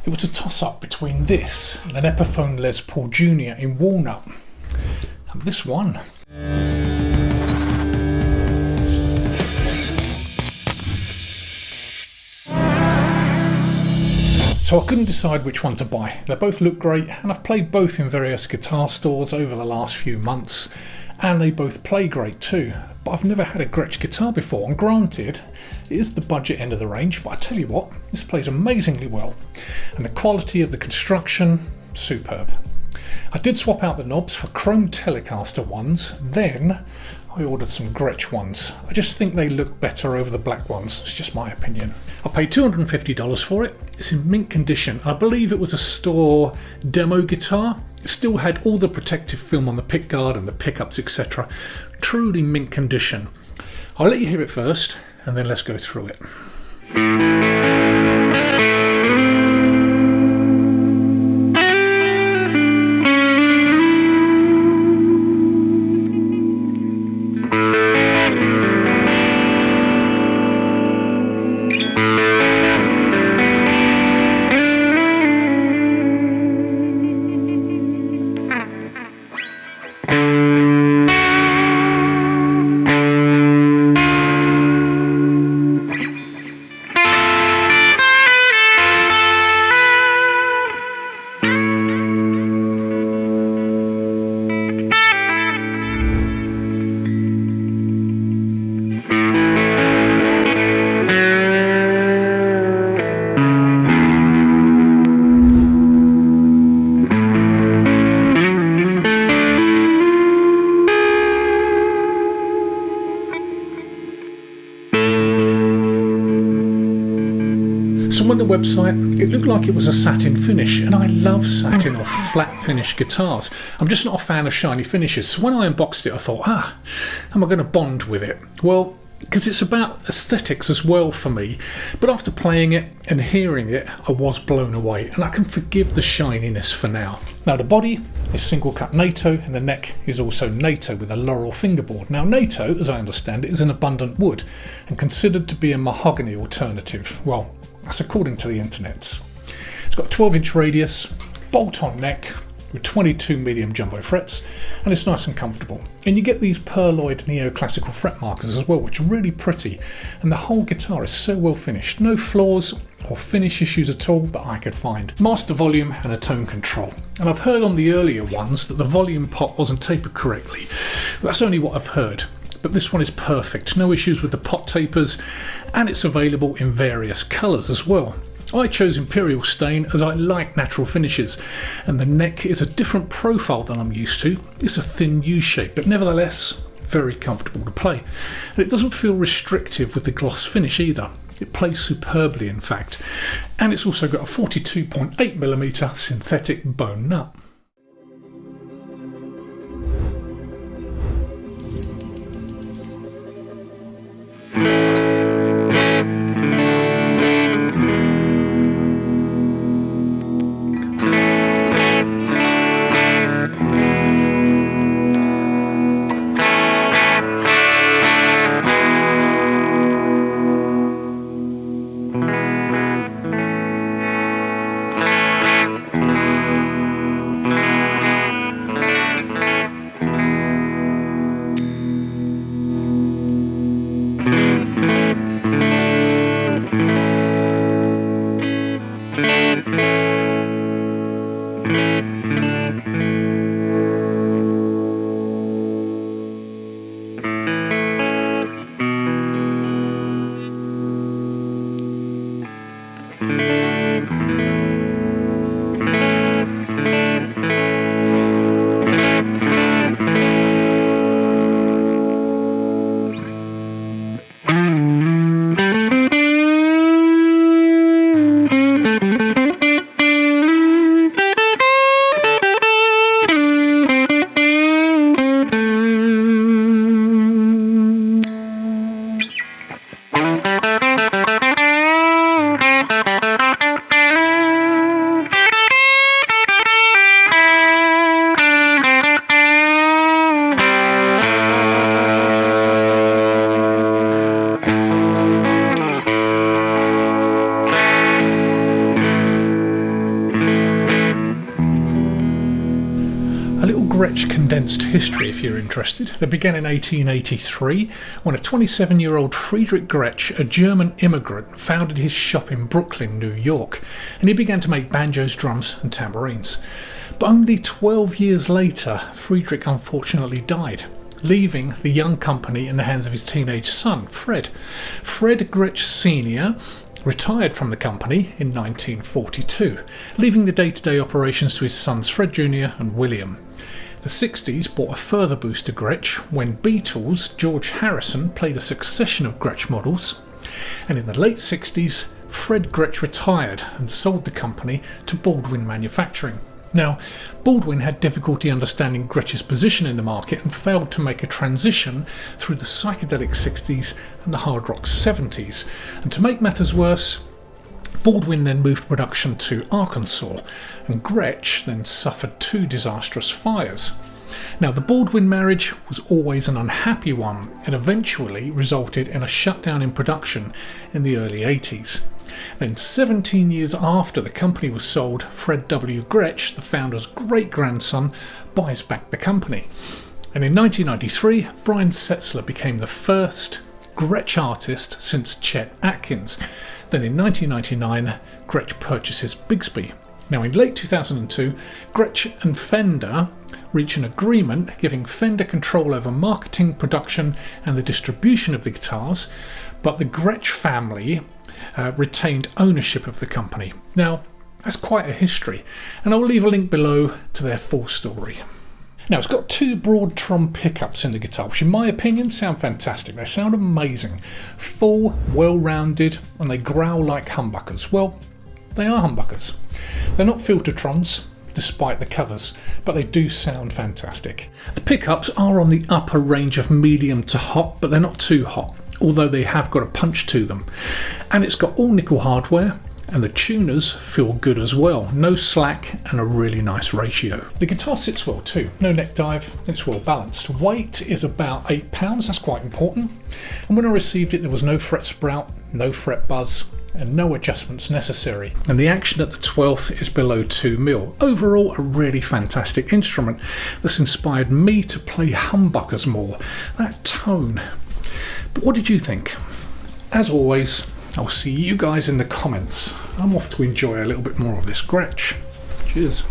It was a toss-up between this and an Epiphone Les Paul Jr. in walnut, and this one. So I couldn't decide which one to buy. They both look great, and I've played both in various guitar stores over the last few months, and they both play great too. But I've never had a Gretsch guitar before, and granted, it is the budget end of the range, but I tell you what, this plays amazingly well. And the quality of the construction, superb. I did swap out the knobs for chrome Telecaster ones, then I ordered some Gretsch ones. I just think they look better over the black ones, it's just my opinion. I paid $250 for it. It's in mint condition. I believe it was a store demo guitar. It still had all the protective film on the pickguard and the pickups, etc. Truly mint condition. I'll let you hear it first, and then let's go through it. So on the website, it looked like it was a satin finish, and I love satin or flat finish guitars. I'm just not a fan of shiny finishes, so when I unboxed it I thought, am I going to bond with it? Well, because it's about aesthetics as well for me, but after playing it and hearing it, I was blown away, and I can forgive the shininess for now. Now the body is single cut NATO, and the neck is also NATO with a laurel fingerboard. Now NATO, as I understand it, is an abundant wood and considered to be a mahogany alternative. Well, that's according to the internets. It's got a 12-inch radius, bolt-on neck with 22 medium jumbo frets, and it's nice and comfortable. And you get these pearloid neoclassical fret markers as well, which are really pretty, and the whole guitar is so well finished. No flaws or finish issues at all that I could find. Master volume and a tone control. And I've heard on the earlier ones that the volume pot wasn't tapered correctly. Well, that's only what I've heard. But this one is perfect, no issues with the pot tapers, and it's available in various colours as well. I chose Imperial Stain as I like natural finishes, and the neck is a different profile than I'm used to. It's a thin U shape, but nevertheless very comfortable to play. And it doesn't feel restrictive with the gloss finish either. It plays superbly in fact, and it's also got a 42.8mm synthetic bone nut. A little Gretch condensed history if you're interested. It began in 1883 when a 27-year-old Friedrich Gretsch, a German immigrant, founded his shop in Brooklyn, New York, and he began to make banjos, drums and tambourines. But only 12 years later, Friedrich unfortunately died, leaving the young company in the hands of his teenage son, Fred. Fred Gretsch Sr. retired from the company in 1942, leaving the day-to-day operations to his sons Fred Jr. and William. The 60s brought a further boost to Gretsch when Beatles' George Harrison played a succession of Gretsch models, and in the late 60s Fred Gretsch retired and sold the company to Baldwin Manufacturing. Now, Baldwin had difficulty understanding Gretsch's position in the market and failed to make a transition through the psychedelic 60s and the hard rock 70s. And to make matters worse, Baldwin then moved production to Arkansas, and Gretsch then suffered 2 disastrous fires. Now, the Baldwin marriage was always an unhappy one and eventually resulted in a shutdown in production in the early 80s. Then 17 years after the company was sold, Fred W. Gretsch, the founder's great-grandson, buys back the company. And in 1993, Brian Setzler became the first Gretsch artist since Chet Atkins. Then in 1999, Gretsch purchases Bigsby. Now in late 2002, Gretsch and Fender reach an agreement giving Fender control over marketing, production and the distribution of the guitars, but the Gretsch family retained ownership of the company. Now that's quite a history, and I'll leave a link below to their full story. Now it's got 2 Broadtron pickups in the guitar, which in my opinion sound fantastic. They sound amazing, full, well-rounded, and they growl like humbuckers. Well, they are humbuckers. They're not Filtertrons, despite the covers, but they do sound fantastic. The pickups are on the upper range of medium to hot, but they're not too hot, although they have got a punch to them. And it's got all nickel hardware, and the tuners feel good as well. No slack and a really nice ratio. The guitar sits well too, no neck dive, it's well balanced. Weight is about 8 pounds, that's quite important. And when I received it there was no fret sprout, no fret buzz, and no adjustments necessary. And the action at the 12th is below 2 mil. Overall a really fantastic instrument that's inspired me to play humbuckers more. That tone. But what did you think? As always, I'll see you guys in the comments. I'm off to enjoy a little bit more of this Gretsch. Cheers.